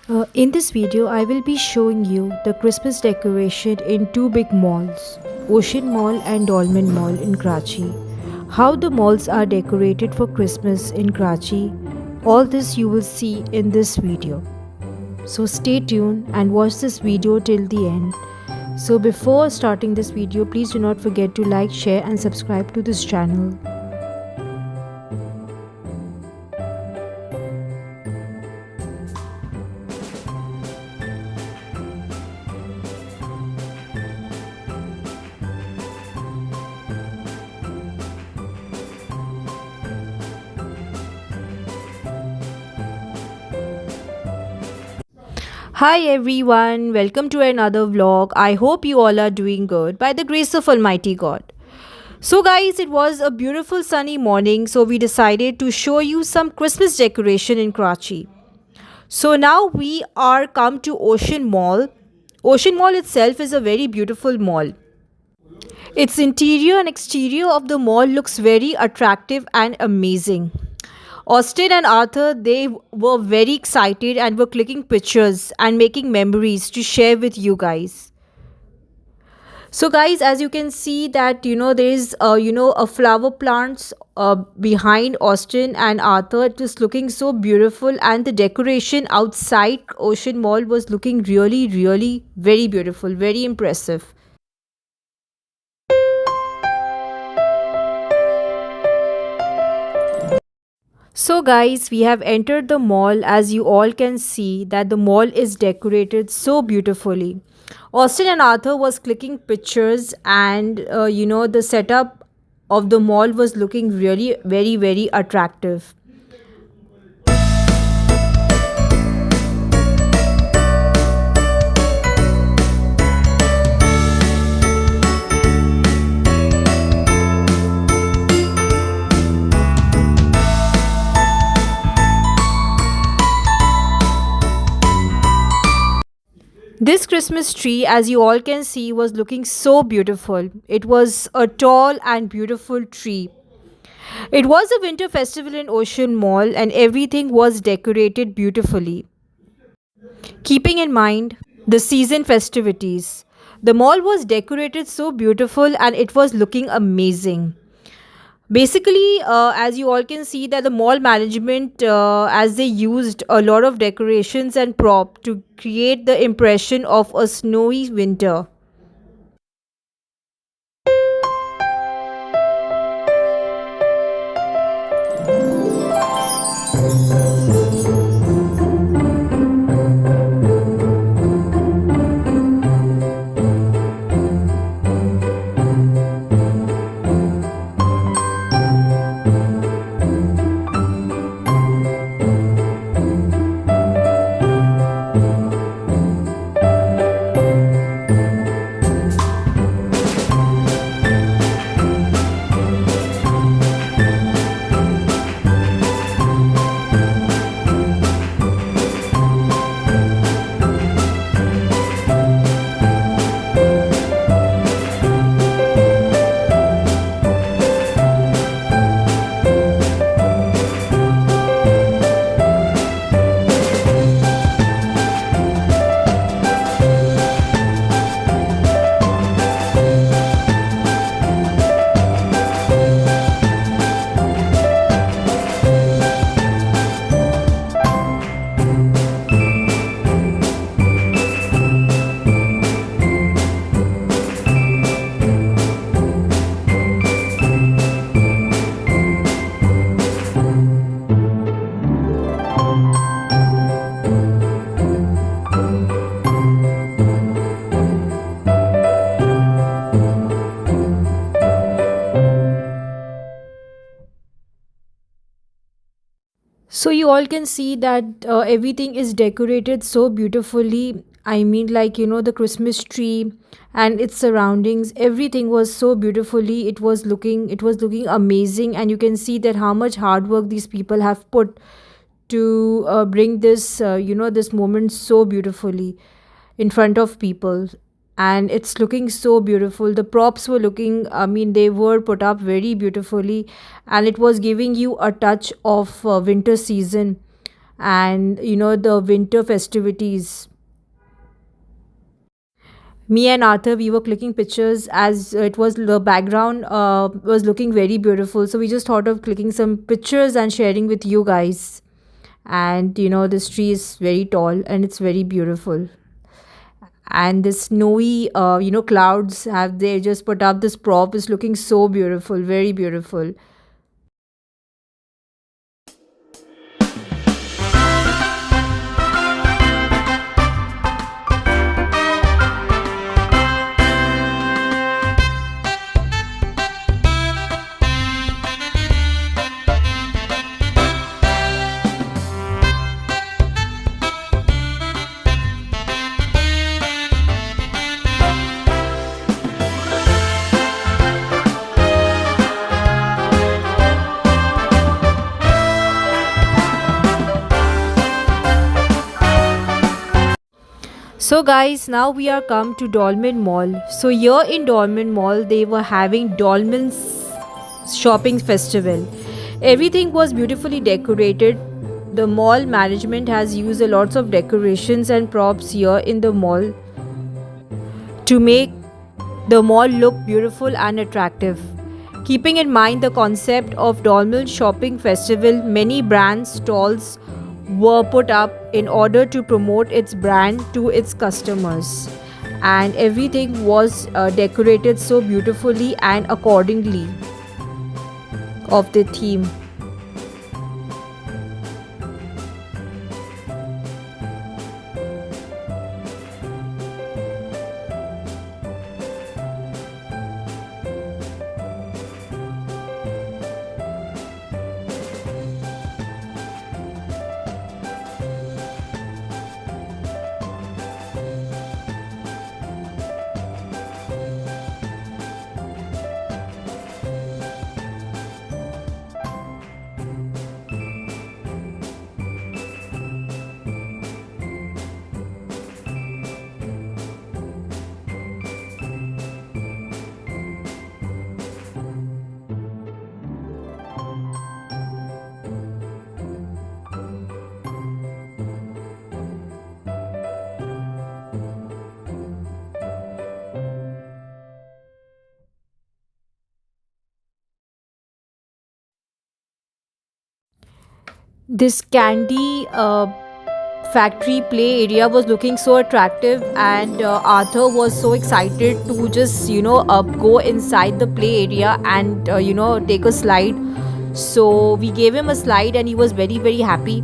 In this video, I will be showing you the Christmas decoration in two big malls, Ocean Mall and Dolmen Mall in Karachi. How the malls are decorated for Christmas in Karachi, all this you will see in this video. So stay tuned and watch this video till the end. So before starting this video, please do not forget to like, share and subscribe to this channel. Hi everyone, welcome to another vlog. I hope you all are doing good by the grace of Almighty God. So guys, it was a beautiful sunny morning, so we decided to show you some Christmas decoration in Karachi. So now we are come to Ocean Mall. Ocean Mall itself is a very beautiful mall. Its interior and exterior of the mall looks very attractive and amazing. Austin and Arthur, they were very excited and were clicking pictures and making memories to share with you guys. So guys, as you can see that there is a flower plants behind Austin and Arthur. It is looking so beautiful and the decoration outside Ocean Mall was looking really very beautiful, very impressive. So guys, we have entered the mall. As you all can see that the mall is decorated so beautifully. Austin and Arthur was clicking pictures and the setup of the mall was looking really very attractive. This Christmas tree, as you all can see, was looking so beautiful. It was a tall and beautiful tree. It was a winter festival in Ocean Mall and everything was decorated beautifully. Keeping in mind the season festivities, the mall was decorated so beautiful and it was looking amazing. Basically, as you all can see that the mall management, as they used a lot of decorations and prop to create the impression of a snowy winter. So you all can see that everything is decorated so beautifully. I mean, like the Christmas tree and its surroundings, everything was so beautifully. It was looking amazing, and you can see that how much hard work these people have put to bring this this moment so beautifully in front of people. And it's looking so beautiful. The props were looking, I mean, they were put up very beautifully, and it was giving you a touch of winter season. and the winter festivities. Me and Arthur, we were clicking pictures as it was the background was looking very beautiful. So we just thought of clicking some pictures and sharing with you guys. And this tree is very tall and it's very beautiful. And the snowy, clouds have they just put up this prop is looking so beautiful, very beautiful. So guys, now we are come to Dolmen Mall. So here in Dolmen Mall, they were having Dolmen's shopping festival. Everything was beautifully decorated. The mall management has used a lots of decorations and props here in the mall to make the mall look beautiful and attractive. Keeping in mind the concept of Dolmen Shopping Festival, many brand stalls were put up in order to promote its brand to its customers. And everything was decorated so beautifully and accordingly of the theme. This candy factory play area was looking so attractive, and Arthur was so excited to just go inside the play area and take a slide. So we gave him a slide and he was very very happy.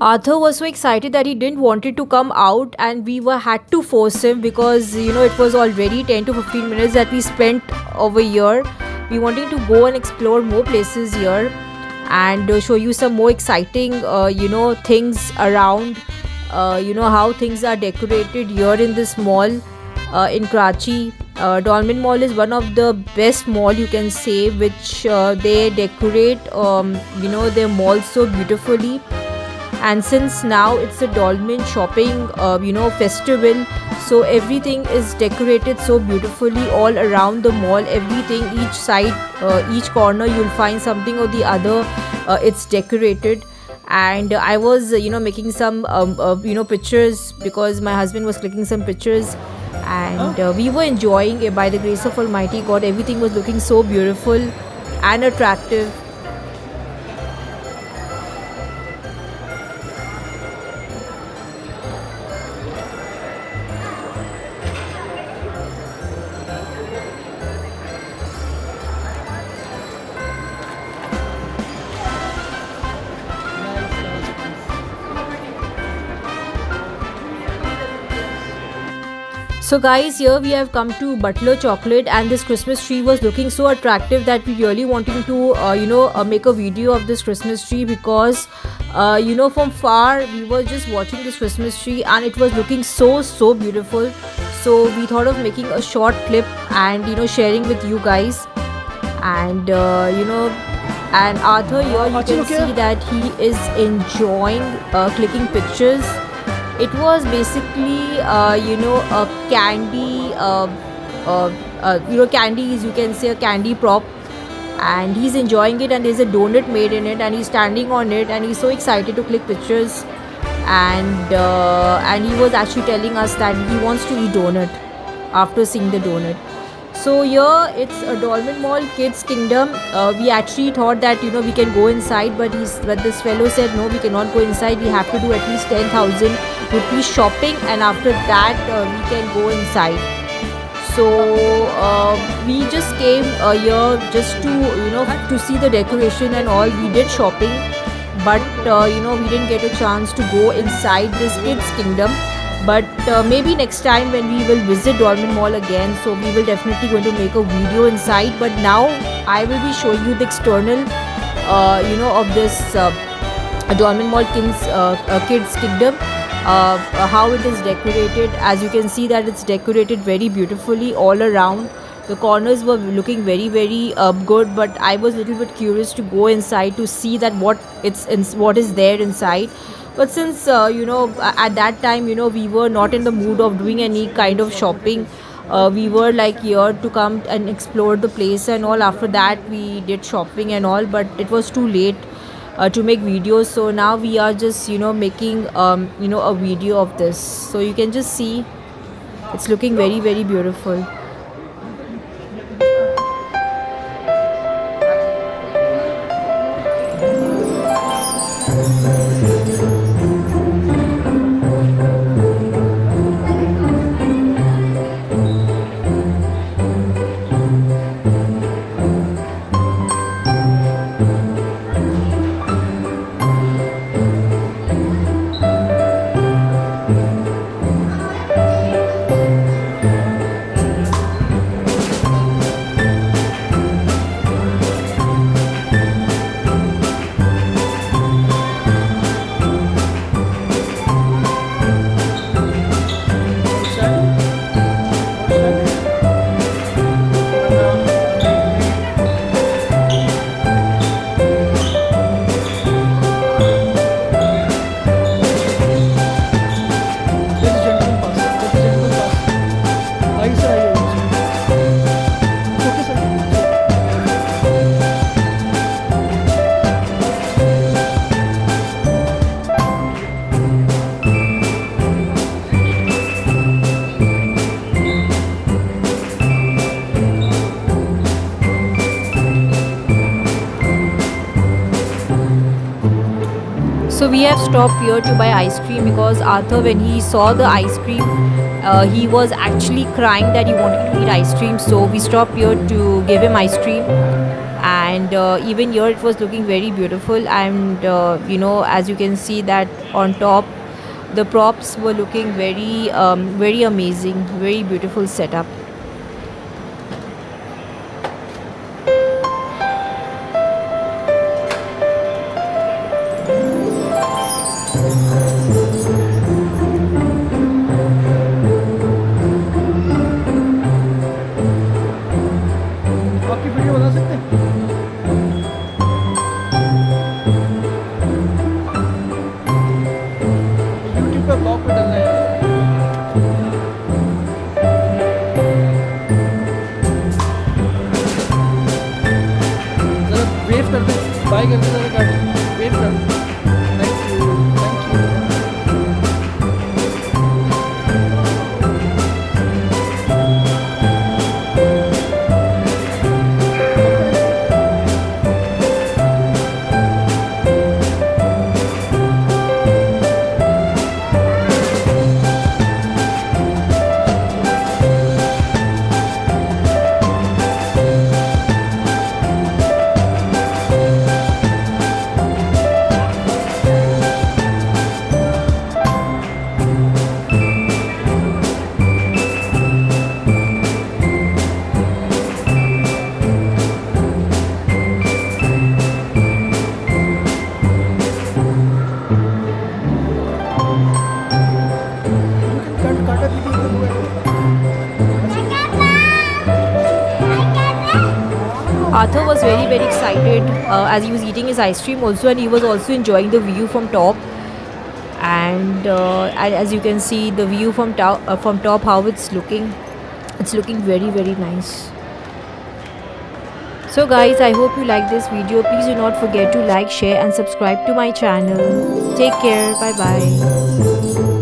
Arthur was so excited that he didn't wanted to come out, and we were had to force him because it was already 10 to 15 minutes that we spent over here. We wanted to go and explore more places here and show you some more exciting things around, how things are decorated here in this mall in Karachi. Dolmen Mall is one of the best mall you can say, which they decorate their mall so beautifully, And since now it's a Dolmen shopping festival, so everything is decorated so beautifully all around the mall. Everything, each side, each corner, you'll find something or the other. It's decorated. And I was making some pictures, because my husband was clicking some pictures. And we were enjoying it. By the grace of Almighty God, everything was looking so beautiful and attractive. So guys, here we have come to Butler Chocolate, and this Christmas tree was looking so attractive that we really wanted to make a video of this Christmas tree, because from far we were just watching this Christmas tree and it was looking so beautiful. So we thought of making a short clip and sharing with you guys. And and Arthur, here you can see that he is enjoying clicking pictures. It was basically a candy, candies, you can say a candy prop, and he's enjoying it. And there's a donut made in it, and he's standing on it, and he's so excited to click pictures. And he was actually telling us that he wants to eat donut after seeing the donut. So here it's a Dolmen Mall Kids Kingdom. We actually thought that we can go inside, but this fellow said no, we cannot go inside. We have to do at least 10,000 rupees shopping, and after that we can go inside. So we just came here just to see the decoration and all. We did shopping, but we didn't get a chance to go inside this Kids Kingdom. But maybe next time when we will visit Dolmen Mall again, so we will definitely going to make a video inside. But now I will be showing you the external of this Dolmen Mall Kids Kingdom, how it is decorated. As you can see that it's decorated very beautifully all around. The corners were looking very good, but I was a little bit curious to go inside to see that what is there inside. But since at that time we were not in the mood of doing any kind of shopping, we were like here to come and explore the place and all. After that we did shopping and all, but it was too late to make videos. So now we are just making a video of this. So you can just see it's looking very beautiful. So we have stopped here to buy ice cream, because Arthur, when he saw the ice cream, he was actually crying that he wanted to eat ice cream. So we stopped here to give him ice cream. And even here it was looking very beautiful. And as you can see that on top, the props were looking very amazing, very beautiful setup. आपकी video बना सकते हैं? Arthur was very excited as he was eating his ice cream also, and he was also enjoying the view from top. And as you can see the view from top how it's looking very nice. So guys, I hope you like this video. Please do not forget to like, share and subscribe to my channel. Take care. Bye bye.